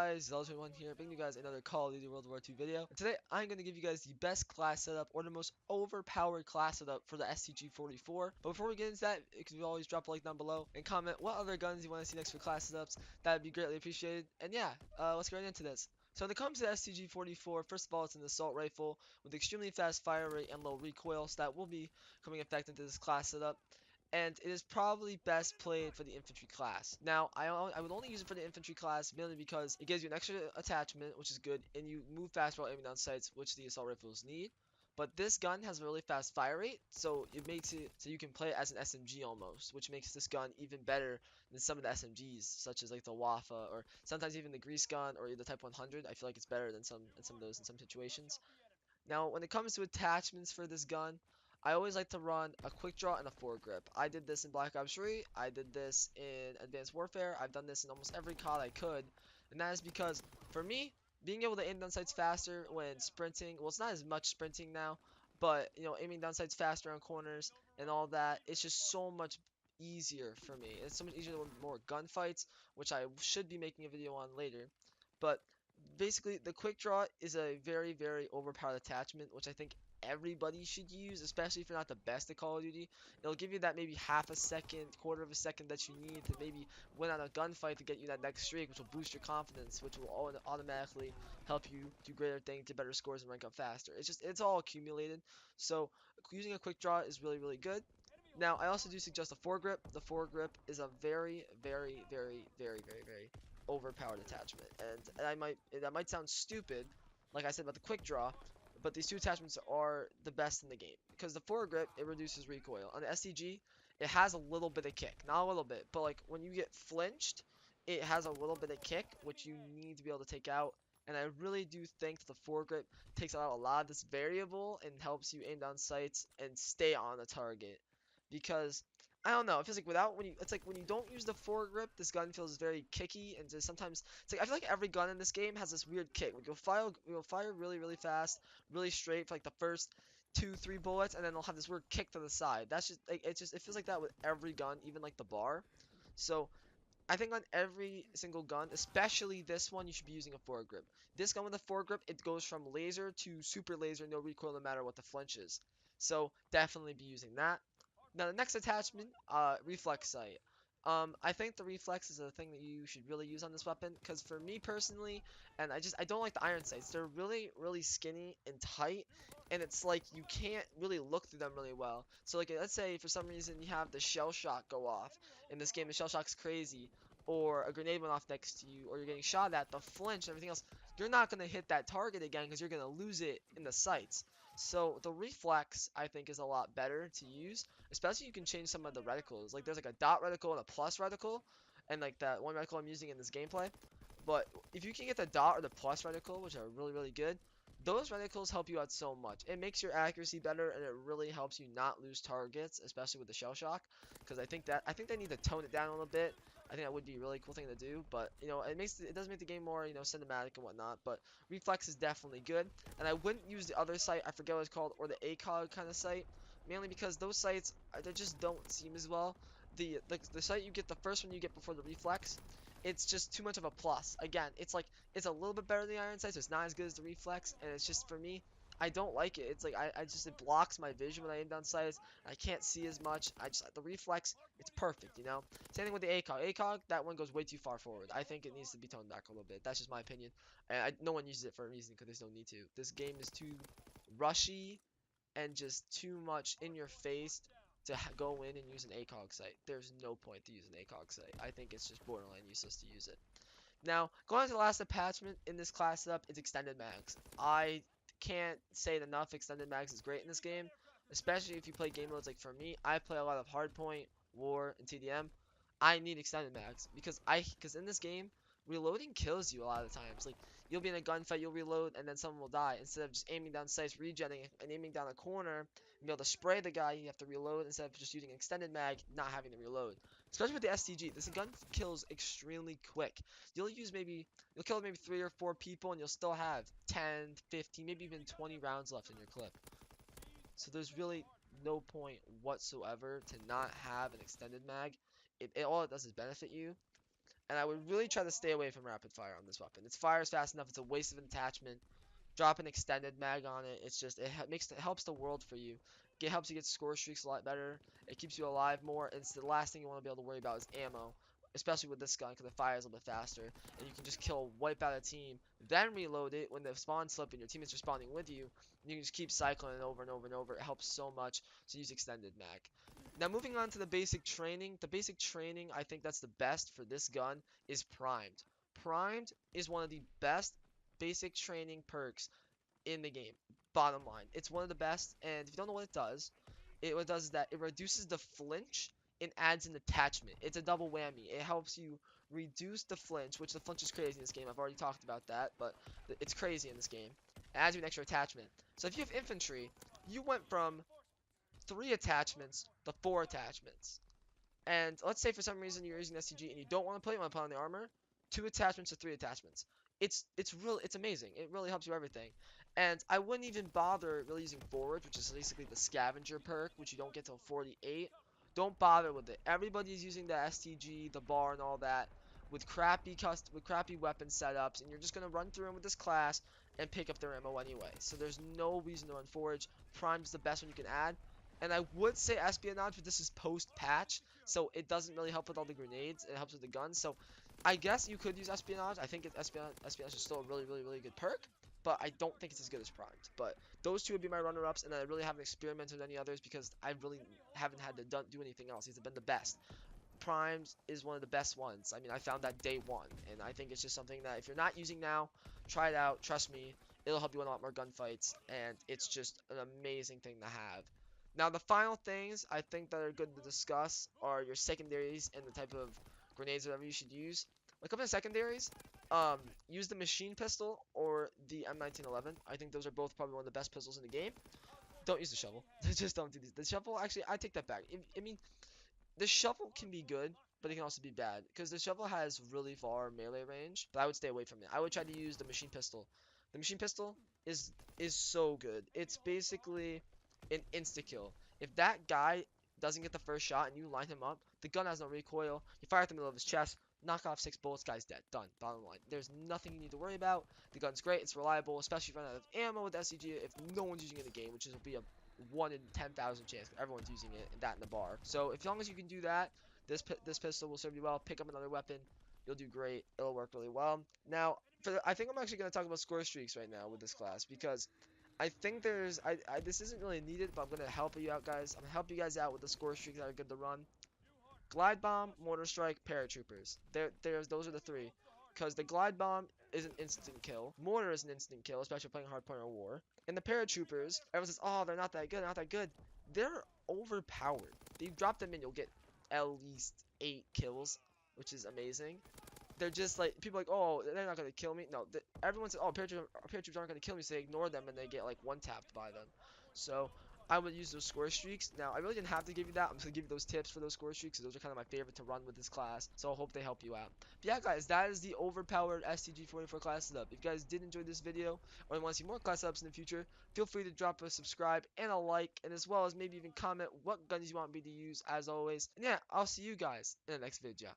guys, Zelda21 here, bringing you guys another Call of Duty World War II video. And today, I'm going to give you guys the best class setup, or the most overpowered class setup for the STG-44. But before we get into that, you can always drop a like down below and comment what other guns you want to see next for class setups. That would be greatly appreciated. And yeah, let's get right into this. So when it comes to the STG-44, first of all, it's an assault rifle with extremely fast fire rate and low recoil, so that will be coming effect into this class setup, and it is probably best played for the infantry class. Now, I would only use it for the infantry class mainly because it gives you an extra attachment, which is good, and you move fast while aiming down sights, which the assault rifles need. But this gun has a really fast fire rate, so it makes it so you can play it as an SMG almost, which makes this gun even better than some of the SMGs, such as like the Wafa or sometimes even the Grease gun or the Type 100. I feel like it's better than some of those in some situations. Now, when it comes to attachments for this gun, I always like to run a quick draw and a foregrip. I did this in Black Ops 3, I did this in Advanced Warfare, I've done this in almost every COD I could, and that is because, for me, being able to aim down sights faster when sprinting, well, it's not as much sprinting now, but, aiming down sights faster on corners and all that, it's just so much easier for me. It's so much easier with more gunfights, which I should be making a video on later, but basically the quick draw is a very, very overpowered attachment, which I think everybody should use, especially if you're not the best at Call of Duty. It'll give you that maybe half a second, quarter of a second that you need to maybe win on a gunfight to get you that next streak, which will boost your confidence, which will automatically help you do greater things, get better scores, and rank up faster. It's all accumulated. So using a quick draw is really, really good. Now, I also do suggest a foregrip. The foregrip is a very, very, very, very, very, very overpowered attachment, and that might sound stupid, like I said about the quick draw, but these two attachments are the best in the game because the foregrip, it reduces recoil. On the STG, it has a little bit of kick, not a little bit, but like when you get flinched, it has a little bit of kick, which you need to be able to take out. And I really do think that the foregrip takes out a lot of this variable and helps you aim down sights and stay on the target. Because I don't know, it feels like it's like when you don't use the foregrip, this gun feels very kicky, and just sometimes it's like I feel like every gun in this game has this weird kick. Like you'll fire really, really fast, really straight for like the first 2, 3 bullets, and then they'll have this weird kick to the side. That's just like it feels like that with every gun, even like the bar. So I think on every single gun, especially this one, you should be using a foregrip. This gun with a foregrip, it goes from laser to super laser, no recoil, no matter what the flinch is. So definitely be using that. Now the next attachment, reflex sight. I think the reflex is a thing that you should really use on this weapon, because for me personally, and I don't like the iron sights. They're really, really skinny and tight, and it's like you can't really look through them really well. So like let's say for some reason you have the shell shock go off in this game, the shell shock's crazy, or a grenade went off next to you, or you're getting shot at, the flinch and everything else, you're not gonna hit that target again because you're gonna lose it in the sights. So the reflex I think is a lot better to use. Especially you can change some of the reticles. Like there's like a dot reticle and a plus reticle, and like that one reticle I'm using in this gameplay. But if you can get the dot or the plus reticle, which are really, really good, those reticles help you out so much. It makes your accuracy better, and it really helps you not lose targets, especially with the shell shock. Because I think they need to tone it down a little bit. I think that would be a really cool thing to do. But it does make the game more cinematic and whatnot. But reflex is definitely good. And I wouldn't use the other site, I forget what it's called, or the ACOG kind of site, mainly because those sites they just don't seem as well. The site you get, the first one you get before the reflex, it's just too much of a plus. Again, it's like it's a little bit better than the iron sight, so it's not as good as the reflex, and it's just for me, I don't like it. It's like I just it blocks my vision when I aim down sights. I can't see as much. The reflex, it's perfect, you know. Same thing with the ACOG. ACOG, that one goes way too far forward. I think it needs to be toned back a little bit. That's just my opinion. And no one uses it for a reason because there's no need to. This game is too rushy and just too much in your face to go in and use an ACOG site. There's no point to use an ACOG site. I think it's just borderline useless to use it. Now, going on to the last attachment in this class setup is extended mags. I can't say it enough, extended mags is great in this game, especially if you play game modes like for me. I play a lot of hardpoint, war, and TDM. I need extended mags because in this game, reloading kills you a lot of the times. Like you'll be in a gunfight, you'll reload, and then someone will die. Instead of just aiming down sights, regenning, and aiming down a corner, and be able to spray the guy, you have to reload instead of just using an extended mag, not having to reload. Especially with the STG, this gun kills extremely quick. You'll kill maybe 3 or 4 people, and you'll still have 10, 15, maybe even 20 rounds left in your clip. So there's really no point whatsoever to not have an extended mag. All it does is benefit you. And I would really try to stay away from rapid fire on this weapon. It fires fast enough. It's a waste of an attachment. Drop an extended mag on it. It's just it helps the world for you. It helps you get score streaks a lot better. It keeps you alive more. And it's the last thing you want to be able to worry about is ammo, especially with this gun because it fires a little bit faster. And you can just kill, wipe out a team, then reload it when the spawn slip and your teammates are spawning with you. And you can just keep cycling it over and over and over. It helps so much to use extended mag. Now moving on to the basic training. The basic training I think that's the best for this gun is primed. Primed is one of the best basic training perks in the game. Bottom line, it's one of the best. And if you don't know what it does is that it reduces the flinch and adds an attachment. It's a double whammy. It helps you reduce the flinch, which the flinch is crazy in this game. I've already talked about that, but it's crazy in this game. It adds you an extra attachment. So if you have infantry, you went from 3 attachments to 4 attachments. And let's say for some reason you're using STG and you don't want to put on the armor, 2 attachments to 3 attachments. It's amazing. It really helps you everything. And I wouldn't even bother really using forward, which is basically the scavenger perk, which you don't get till 48. Don't bother with it. Everybody's using the STG, the bar, and all that with crappy weapon setups, and you're just gonna run through them with this class and pick up their ammo anyway. So there's no reason to run forage. Prime's the best one you can add. And I would say espionage, but this is post-patch, so it doesn't really help with all the grenades. It helps with the guns. So I guess you could use espionage. I think espionage is still a really, really, really good perk, but I don't think it's as good as primed. But those two would be my runner-ups, and I really haven't experimented with any others because I really haven't had to do anything else. These have been the best. Primes is one of the best ones. I mean, I found that day one, and I think it's just something that if you're not using now, try it out. Trust me, it'll help you win a lot more gunfights, and it's just an amazing thing to have. Now, the final things I think that are good to discuss are your secondaries and the type of grenades or whatever you should use. When it comes to secondaries, use the machine pistol or the M1911. I think those are both probably one of the best pistols in the game. Don't use the shovel. Just don't do these. The shovel, actually, I take that back. I mean, the shovel can be good, but it can also be bad because the shovel has really far melee range. But I would stay away from it. I would try to use the machine pistol. The machine pistol is so good. It's basically an insta kill. If that guy doesn't get the first shot and you line him up, the gun has no recoil. You fire at the middle of his chest, knock off 6 bullets, guy's dead. Done. Bottom line. There's nothing you need to worry about. The gun's great. It's reliable, especially if you run out of ammo with SCG. If no one's using it in the game, which will be a 1 in 10,000 chance. Everyone's using it, and that in the bar. So as long as you can do that, this pistol will serve you well. Pick up another weapon. You'll do great. It'll work really well. Now, I think I'm actually going to talk about score streaks right now with this class because I think this isn't really needed, but I'm going to help you out, guys. I'm going to help you guys out with the score streaks that are good to run. Glide Bomb, Mortar Strike, Paratroopers. Those are the three. Because the Glide Bomb is an instant kill. Mortar is an instant kill, especially playing Hardpoint or War. And the Paratroopers, everyone says, oh, they're not that good, not that good. They're overpowered. If you drop them in, you'll get at least 8 kills, which is amazing. They're just like, people are like, oh, they're not going to kill me. No, everyone says, oh, paratroopers aren't going to kill me, so they ignore them and they get like one-tapped by them. So I would use those score streaks. Now, I really didn't have to give you that. I'm just going to give you those tips for those score streaks, because those are kind of my favorite to run with this class. So I hope they help you out. But yeah, guys, that is the overpowered STG-44 class setup. If you guys did enjoy this video, or you want to see more class setups in the future, feel free to drop a subscribe and a like, and as well as maybe even comment what guns you want me to use, as always. And yeah, I'll see you guys in the next video.